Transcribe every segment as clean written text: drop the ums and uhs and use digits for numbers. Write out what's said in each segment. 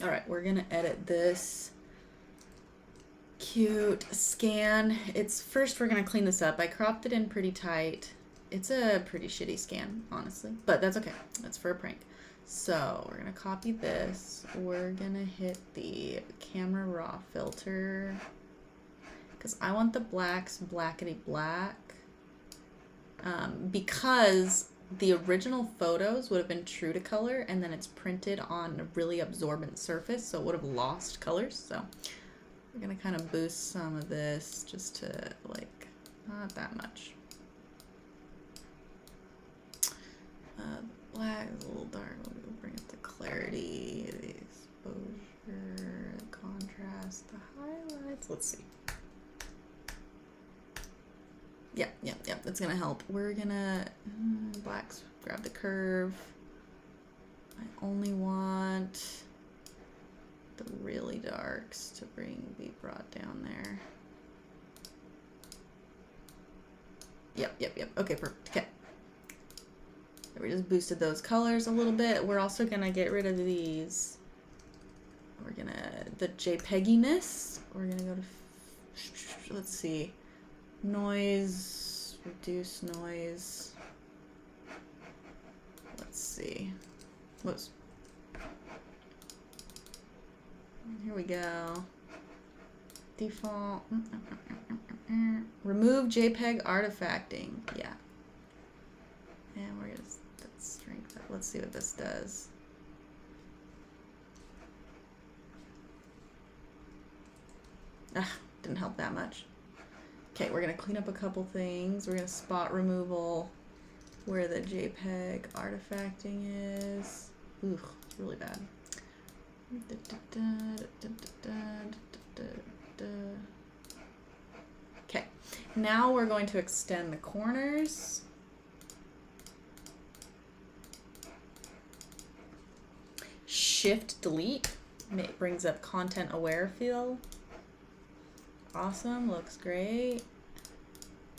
All right, we're gonna edit this cute scan. It's first we're gonna clean this up. I cropped it in pretty tight. It's a pretty shitty scan, honestly, but that's okay. That's for a prank. So we're gonna copy this. We're gonna hit the camera raw filter because I want the blacks blackety black. Because the original photos would have been true to color and then it's printed on a really absorbent surface, so it would have lost colors. So we're gonna kind of boost some of this just to like not that much. Black is a little dark. We'll bring up the clarity, the exposure, the contrast, the highlights. Let's see. Yep, that's gonna help. We're gonna blacks, grab the curve. I only want the really darks to be brought down there. Yep. Okay, perfect. Okay. We just boosted those colors a little bit. We're also gonna get rid of these. We're gonna, the JPEGiness. We're gonna go to, let's see. Noise, reduce noise. Let's see. Whoops. Here we go. Default. Remove JPEG artifacting. Yeah. And we're gonna strength. Let's see what this does. Didn't help that much. Okay, we're gonna clean up a couple things. We're gonna spot removal where the JPEG artifacting is. Ooh, it's really bad. Okay, now we're going to extend the corners. Shift delete brings up content aware fill. Awesome, looks great.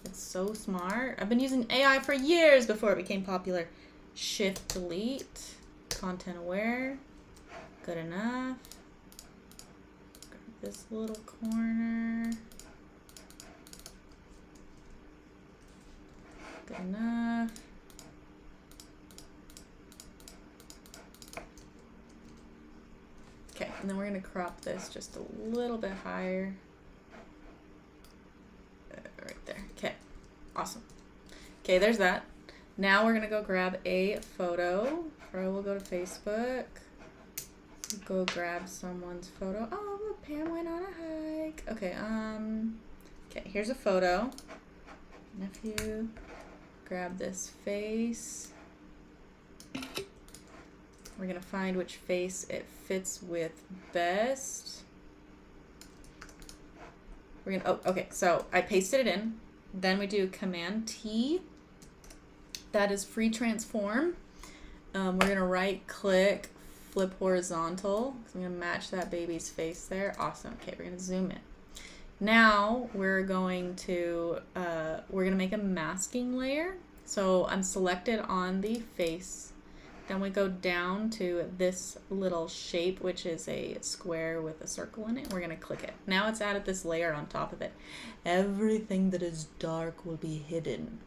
It's so smart. I've been using AI for years before it became popular. Shift delete, content aware, good enough. Grab this little corner. Good enough. Okay, and then we're gonna crop this just a little bit higher. Right there. Okay, awesome. Okay, there's that. Now we're gonna go grab a photo. Or we'll go to Facebook. Go grab someone's photo. Oh, look, Pam went on a hike. Okay, okay, here's a photo. Nephew, grab this face. We're gonna find which face it fits with best. We're gonna, oh, okay, so I pasted it in. Then we do Command T. That is free transform. We're gonna right click, flip horizontal. So I'm gonna match that baby's face there. Awesome, okay, we're gonna zoom in. Now we're gonna make a masking layer. So I'm selected on the face. Then we go down to this little shape, which is a square with a circle in it. We're gonna click it. Now it's added this layer on top of it. Everything that is dark will be hidden.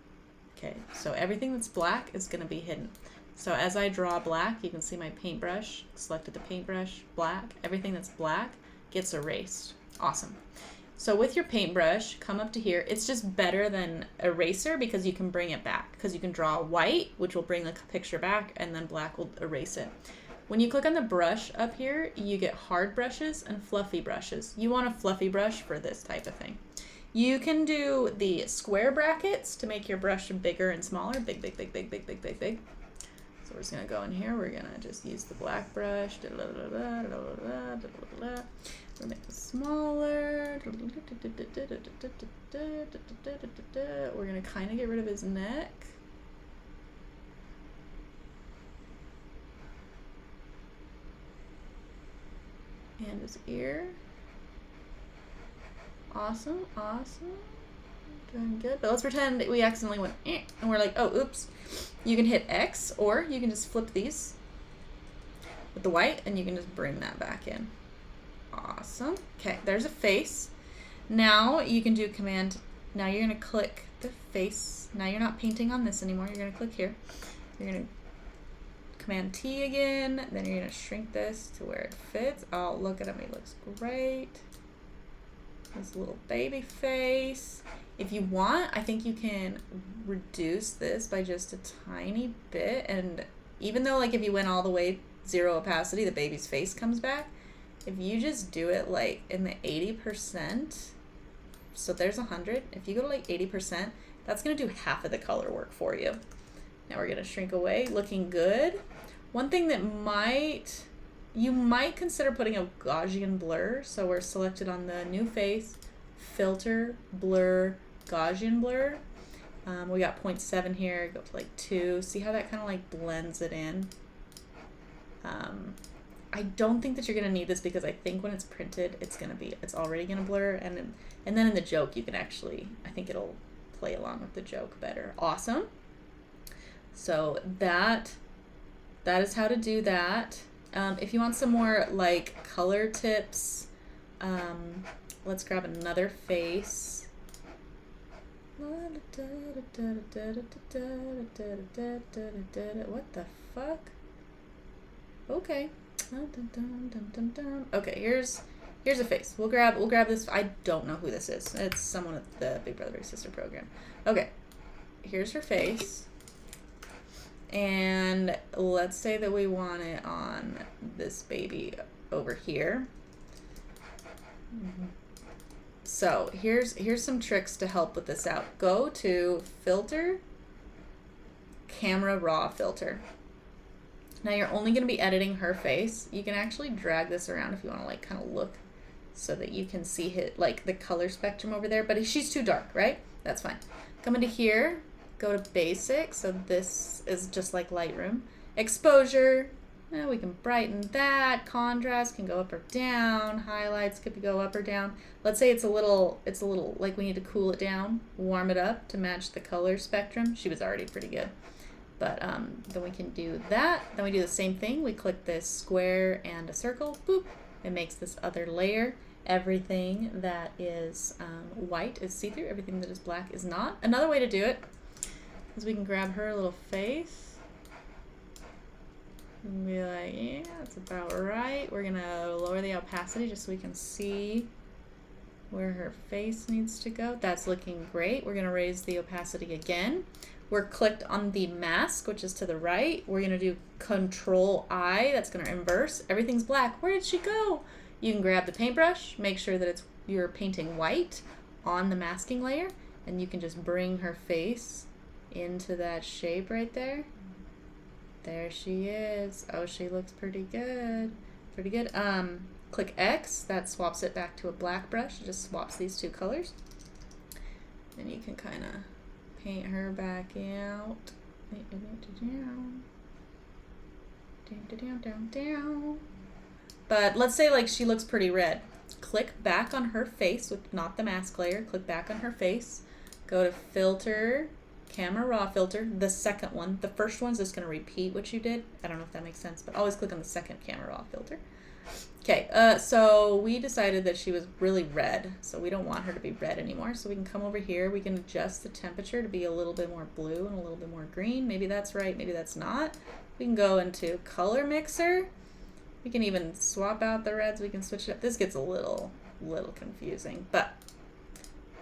Okay, so everything that's black is gonna be hidden. So as I draw black, you can see my paintbrush, selected the paintbrush, black. Everything that's black gets erased. Awesome. So with your paintbrush, come up to here. It's just better than eraser because you can bring it back. Because you can draw white, which will bring the picture back, and then black will erase it. When you click on the brush up here, you get hard brushes and fluffy brushes. You want a fluffy brush for this type of thing. You can do the square brackets to make your brush bigger and smaller. Big. So we're just gonna go in here. We're gonna just use the black brush. We're gonna make it smaller. We're gonna kind of get rid of his neck. And his ear. Awesome. Doing good. But let's pretend we accidentally went and we're like, oh, oops. You can hit X or you can just flip these. with the white, and you can just bring that back in. Awesome. Okay, there's a face. Now you can do Command. Now you're going to click the face. Now you're not painting on this anymore. You're going to click here. You're going to Command T again. Then you're going to shrink this to where it fits. Oh, look at him. He looks great. This little baby face. If you want, I think you can reduce this by just a tiny bit. And even though, like, if you went all the way 0 opacity, the baby's face comes back. If you just do it like in the 80%, so there's 100. If you go to like 80%, that's gonna do half of the color work for you. Now we're gonna shrink away, looking good. One thing that you might consider putting a Gaussian blur. So we're selected on the new face, filter, blur, Gaussian blur. We got 0.7 here, go to like 2. See how that kind of like blends it in? I don't think that you're gonna need this because I think when it's printed, it's already gonna blur, and then in the joke you can actually, I think it'll play along with the joke better. Awesome. So that is how to do that. If you want some more like color tips, let's grab another face. What the fuck? Okay. Okay, here's a face. We'll grab this. I don't know who this is. It's someone at the Big Brother Big Sister program. Okay, here's her face. And let's say that we want it on this baby over here. So here's some tricks to help with this out. Go to Filter, Camera Raw Filter. Now you're only going to be editing her face. You can actually drag this around if you want to like kind of look so that you can see like the color spectrum over there. But she's too dark, right? That's fine. Come into here, go to Basic. So this is just like Lightroom. Exposure. We can brighten that. Contrast can go up or down. Highlights could go up or down. Let's say it's a little like we need to cool it down, warm it up to match the color spectrum. She was already pretty good. But then we can do that. Then we do the same thing. We click this square and a circle. Boop. It makes this other layer. Everything that is white is see-through. Everything that is black is not. Another way to do it is we can grab her little face and be like, yeah, that's about right. We're going to lower the opacity just so we can see where her face needs to go. That's looking great. We're going to raise the opacity again. We're clicked on the mask, which is to the right. We're going to do Control I. That's going to inverse. Everything's black. Where did she go? You can grab the paintbrush, make sure that you're painting white on the masking layer, and you can just bring her face into that shape right there. There she is. Oh, she looks pretty good. Pretty good. Click X. That swaps it back to a black brush. It just swaps these two colors. And you can kind of paint her back out. Down. But let's say like she looks pretty red. Click back on her face with not the mask layer. Click back on her face. Go to Filter, Camera Raw Filter, the second one. The first one's just going to repeat what you did. I don't know if that makes sense, but always click on the second Camera Raw Filter. Okay, so we decided that she was really red, so we don't want her to be red anymore. So we can come over here. We can adjust the temperature to be a little bit more blue and a little bit more green. Maybe that's right, maybe that's not. We can go into Color Mixer. We can even swap out the reds. We can switch it up. This gets a little confusing, but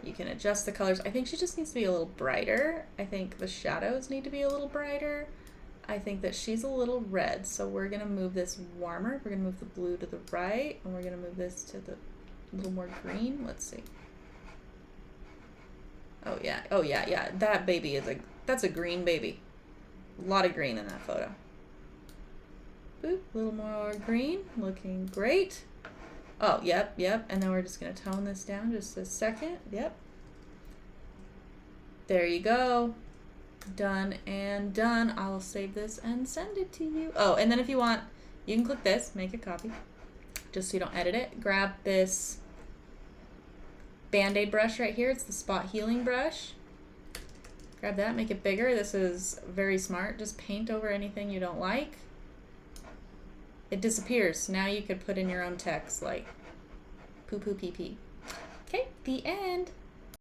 you can adjust the colors. I think she just needs to be a little brighter. I think the shadows need to be a little brighter. I think that she's a little red, so we're going to move this warmer. We're going to move the blue to the right, and we're going to move this to the little more green. Let's see. Oh, yeah. That baby that's a green baby. A lot of green in that photo. Boop, a little more green, looking great. Oh, yep. And then we're just going to tone this down just a second. Yep. There you go. Done and done. I'll save this and send it to you. Oh, and then if you want, you can click this, make a copy, just so you don't edit it. Grab this Band-Aid brush right here. It's the spot healing brush. Grab that, make it bigger. This is very smart. Just paint over anything you don't like. it disappears. Now you could put in your own text like poo poo pee pee. Okay, the end.